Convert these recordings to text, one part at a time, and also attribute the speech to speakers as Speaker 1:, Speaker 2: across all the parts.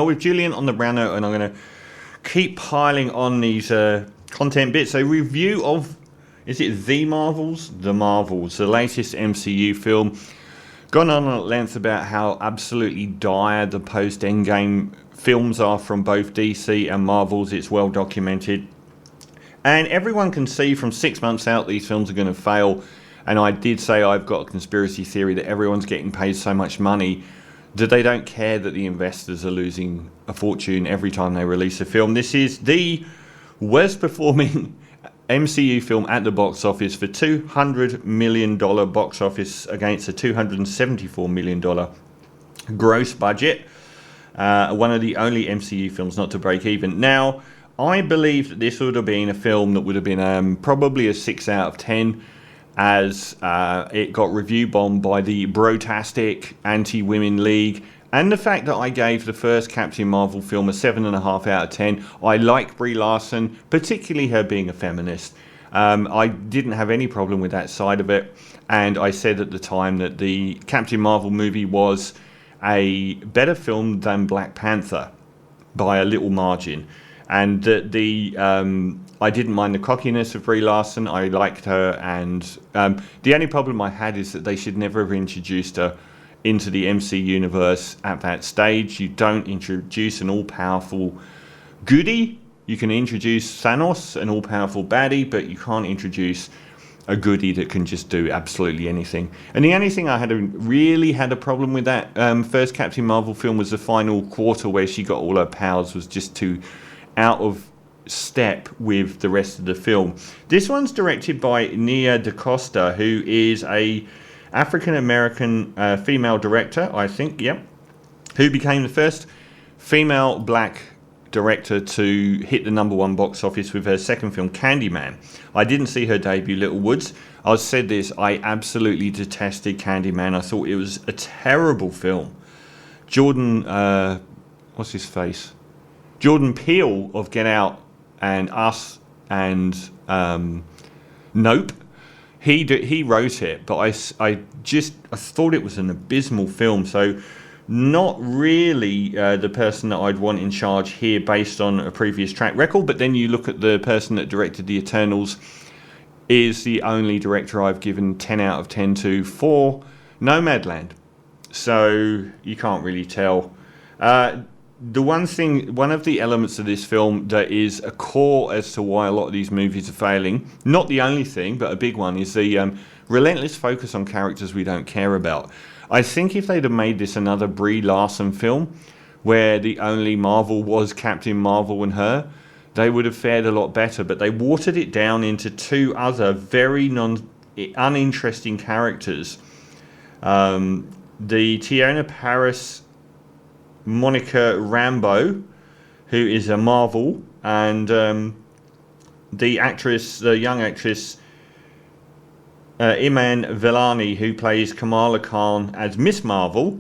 Speaker 1: With Julian on the brown note, and I'm going to keep piling on these content bits. A review of, is it The Marvels? The Marvels, the latest MCU film. Gone on at length about how absolutely dire the post-Endgame films are from both DC and Marvels. It's well documented. And everyone can see from 6 months out these films are going to fail. And I did say I've got a conspiracy theory that everyone's getting paid so much money that they don't care that the investors are losing a fortune every time they release a film. This is the worst performing MCU film at the box office for $200 million box office against a $274 million gross budget. One of the only MCU films not to break even. Now, I believe that this would have been a film that would have been probably a 6 out of 10, as it got review bombed by the bro-tastic anti-women league, and the fact that I gave the first Captain Marvel film a 7.5 out of 10. I like Brie Larson, particularly her being a feminist. I didn't have any problem with that side of it, and I said at the time that the Captain Marvel movie was a better film than Black Panther by a little margin. And I didn't mind the cockiness of Brie Larson. I liked her, and the only problem I had is that they should never have introduced her into the MC universe at that stage. You don't introduce an all-powerful goodie. You can introduce Thanos, an all-powerful baddie, but you can't introduce a goodie that can just do absolutely anything. And the only thing I really had a problem with that first Captain Marvel film was the final quarter, where she got all her powers was just too out of step with the rest of the film. This one's directed by Nia DaCosta, who is a African-American female director, I think, yep, who became the first female black director to hit the #1 box office with her second film, Candyman. I didn't see her debut, Little Woods. I said this, I absolutely detested Candyman. I thought it was a terrible film. Jordan, what's his face? Jordan Peele of Get Out and Us and Nope, he wrote it, but I thought it was an abysmal film. So not really the person that I'd want in charge here based on a previous track record. But then you look at the person that directed The Eternals, is the only director I've given 10 out of 10 to for Nomadland. So you can't really tell. One of the elements of this film that is a core as to why a lot of these movies are failing, not the only thing, but a big one, is the relentless focus on characters we don't care about. I think if they'd have made this another Brie Larson film, where the only Marvel was Captain Marvel and her, they would have fared a lot better. But they watered it down into two other very uninteresting characters. The Tiona Paris Monica Rambeau, who is a Marvel, and the young actress Iman Vellani, who plays Kamala Khan as Miss Marvel.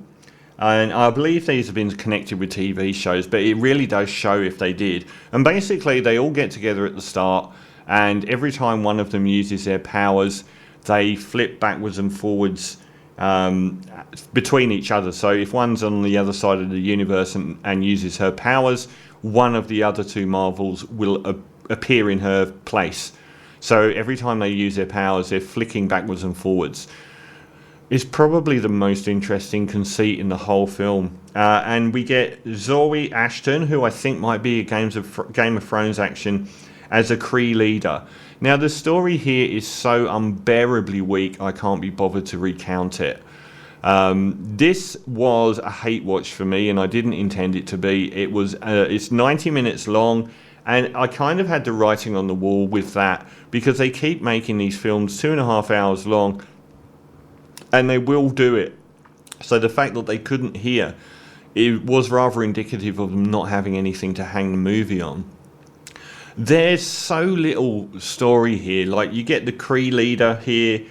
Speaker 1: And I believe these have been connected with TV shows, but it really does show if they did. And basically, they all get together at the start, and every time one of them uses their powers, they flip backwards and forwards between each other. So if one's on the other side of the universe and uses her powers, one of the other two Marvels will appear in her place. So every time they use their powers, they're flicking backwards and forwards. It's probably the most interesting conceit in the whole film. And we get Zoe Ashton, who I think might be a Game of Thrones action, as a Kree leader. Now, the story here is so unbearably weak, I can't be bothered to recount it. This was a hate watch for me, and I didn't intend it to be. It's 90 minutes long, and I kind of had the writing on the wall with that, because they keep making these films 2.5 hours long, and they will do it. So the fact that they couldn't hear, it was rather indicative of them not having anything to hang the movie on. There's so little story here. Like, you get the Kree leader here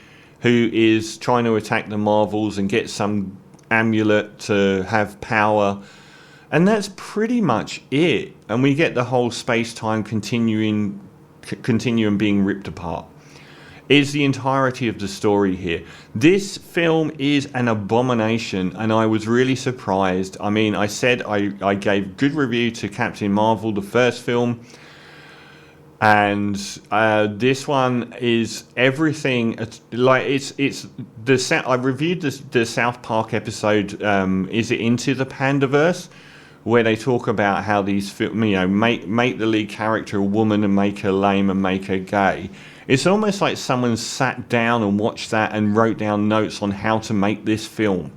Speaker 1: who is trying to attack the Marvels and get some amulet to have power. And that's pretty much it. And we get the whole space-time continuum being ripped apart. is the entirety of the story here. This film is an abomination, and I was really surprised. I mean, I said I gave good review to Captain Marvel, the first film, and this one is everything. Like it's the I reviewed the South Park episode. Is it Into the Pandaverse? Where they talk about how these make the lead character a woman and make her lame and make her gay. It's almost like someone sat down and watched that and wrote down notes on how to make this film.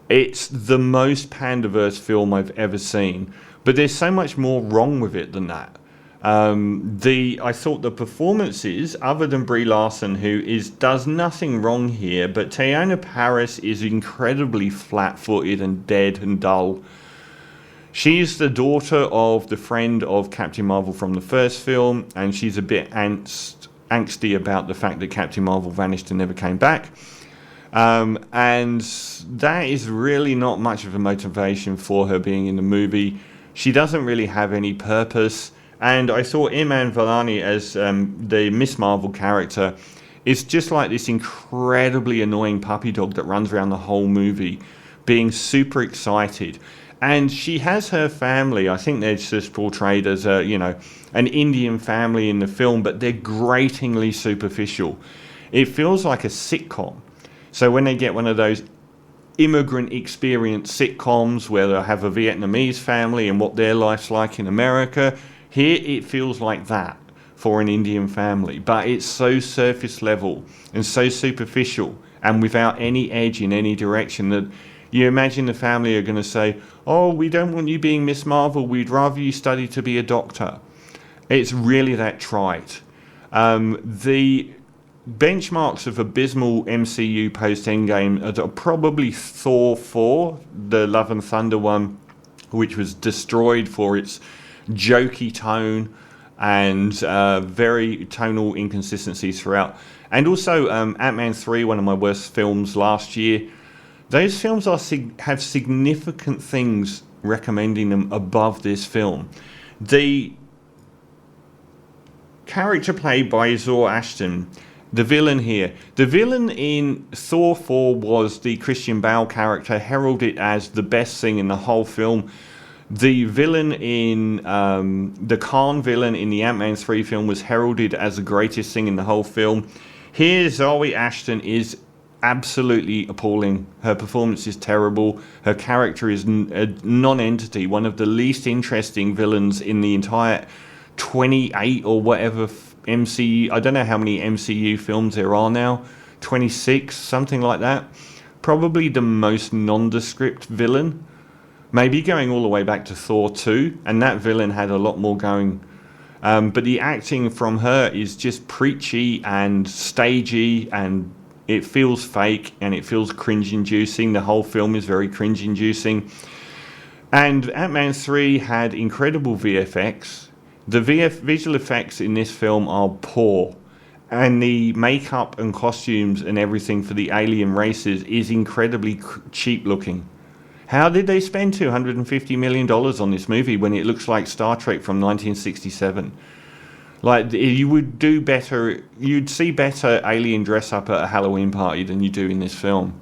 Speaker 1: It's the most Pandaverse film I've ever seen, but there's so much more wrong with it than that. I thought the performances, other than Brie Larson, who does nothing wrong here, but Teyonah Parris is incredibly flat-footed and dead and dull. She's the daughter of the friend of Captain Marvel from the first film, and she's a bit angsty about the fact that Captain Marvel vanished and never came back. And that is really not much of a motivation for her being in the movie. She doesn't really have any purpose. And I thought Iman Vellani as the Miss Marvel character is just like this incredibly annoying puppy dog that runs around the whole movie, being super excited. And she has her family. I think they're just portrayed as an Indian family in the film, but they're gratingly superficial. It feels like a sitcom. So when they get one of those immigrant experience sitcoms where they'll have a Vietnamese family and what their life's like in America, here it feels like that for an Indian family. But it's so surface level and so superficial and without any edge in any direction that you imagine the family are going to say, oh, we don't want you being Miss Marvel, we'd rather you study to be a doctor. It's really that trite. The benchmarks of abysmal MCU post-Endgame are probably Thor 4, the Love and Thunder one, which was destroyed for its jokey tone and very tonal inconsistencies throughout. And also Antman 3, one of my worst films last year. Those films have significant things recommending them above this film. The character played by Zor Ashton, the villain here. The villain in Thor 4 was the Christian Bale character, heralded as the best thing in the whole film. The villain in the Khan villain in the Ant-Man 3 film was heralded as the greatest thing in the whole film. Here, Zoe Ashton is absolutely appalling. Her performance is terrible. Her character is a non-entity, one of the least interesting villains in the entire 28 or whatever MCU. I don't know how many MCU films there are now. 26, something like that. Probably the most nondescript villain. Maybe going all the way back to Thor 2, and that villain had a lot more going. But the acting from her is just preachy and stagey, and it feels fake and it feels cringe-inducing. The whole film is very cringe-inducing. And Ant-Man 3 had incredible VFX. The visual effects in this film are poor. And the makeup and costumes and everything for the alien races is incredibly cheap-looking. How did they spend $250 million on this movie when it looks like Star Trek from 1967? Like, you would do better, you'd see better alien dress up at a Halloween party than you do in this film.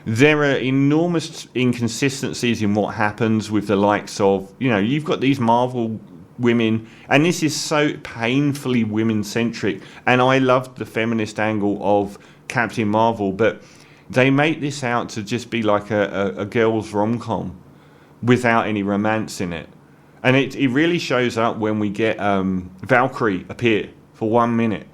Speaker 1: There are enormous inconsistencies in what happens with the likes of, you've got these Marvel women, and this is so painfully women-centric, and I loved the feminist angle of Captain Marvel, but they make this out to just be like a girls' rom-com without any romance in it. And it really shows up when we get Valkyrie appear for 1 minute.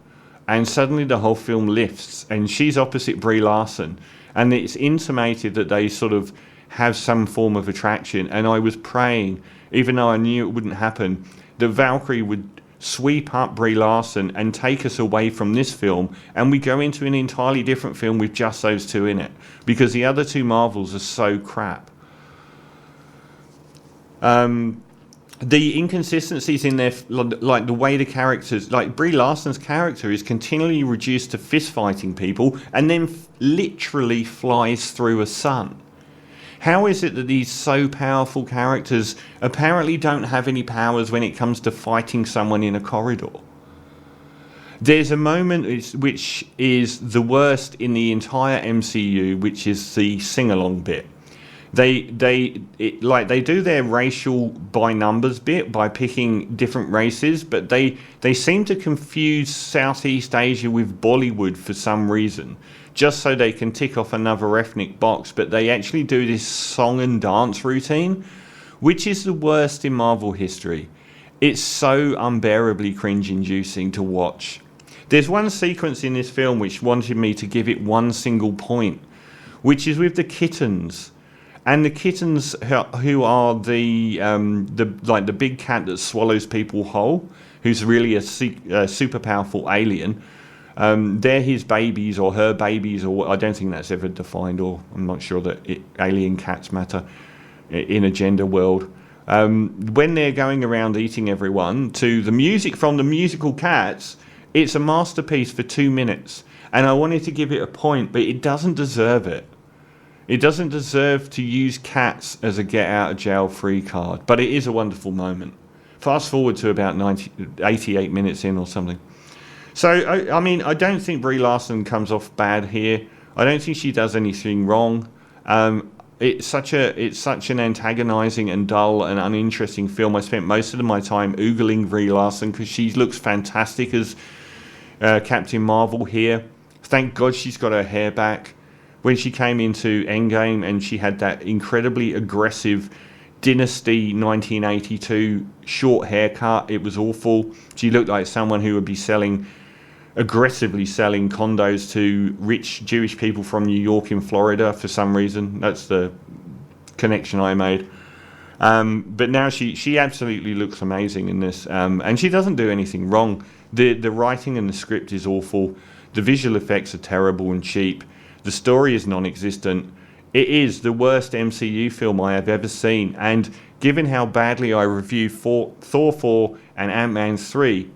Speaker 1: And suddenly the whole film lifts. And she's opposite Brie Larson. And it's intimated that they sort of have some form of attraction. And I was praying, even though I knew it wouldn't happen, that Valkyrie would sweep up Brie Larson and take us away from this film. And we go into an entirely different film with just those two in it. Because the other two Marvels are so crap. The inconsistencies in their, like the way the characters, like Brie Larson's character is continually reduced to fist fighting people and then literally flies through a sun. How is it that these so powerful characters apparently don't have any powers when it comes to fighting someone in a corridor? There's a moment which is the worst in the entire MCU, which is the sing-along bit. They do their racial by numbers bit by picking different races, but they seem to confuse Southeast Asia with Bollywood for some reason, just so they can tick off another ethnic box. But they actually do this song and dance routine, which is the worst in Marvel history. It's so unbearably cringe-inducing to watch. There's one sequence in this film which wanted me to give it one single point, which is with the kittens. And the kittens who are the big cat that swallows people whole, who's really a super powerful alien. They're his babies or her babies, or I don't think that's ever defined, or I'm not sure that alien cats matter in a gender world. When they're going around eating everyone, to the music from the musical Cats, it's a masterpiece for 2 minutes. And I wanted to give it a point, but it doesn't deserve it. It doesn't deserve to use Cats as a get-out-of-jail-free card, but it is a wonderful moment. Fast forward to about 88 minutes in or something. So, I mean, I don't think Brie Larson comes off bad here. I don't think she does anything wrong. It's such an antagonising and dull and uninteresting film. I spent most of my time oogling Brie Larson because she looks fantastic as Captain Marvel here. Thank God she's got her hair back. When she came into Endgame and she had that incredibly aggressive Dynasty 1982 short haircut, it was awful. She looked like someone who would be aggressively selling condos to rich Jewish people from New York in Florida for some reason. That's the connection I made. But now she absolutely looks amazing in this, and she doesn't do anything wrong. The writing and the script is awful. The visual effects are terrible and cheap. The story is non-existent. It is the worst MCU film I have ever seen, and given how badly I reviewed Thor 4 and Antman 3,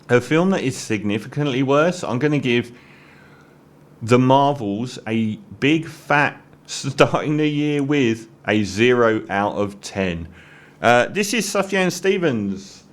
Speaker 1: a film that is significantly worse, I'm going to give The Marvels a big fat, starting the year with, a 0 out of 10. This is Sufjan Stevens.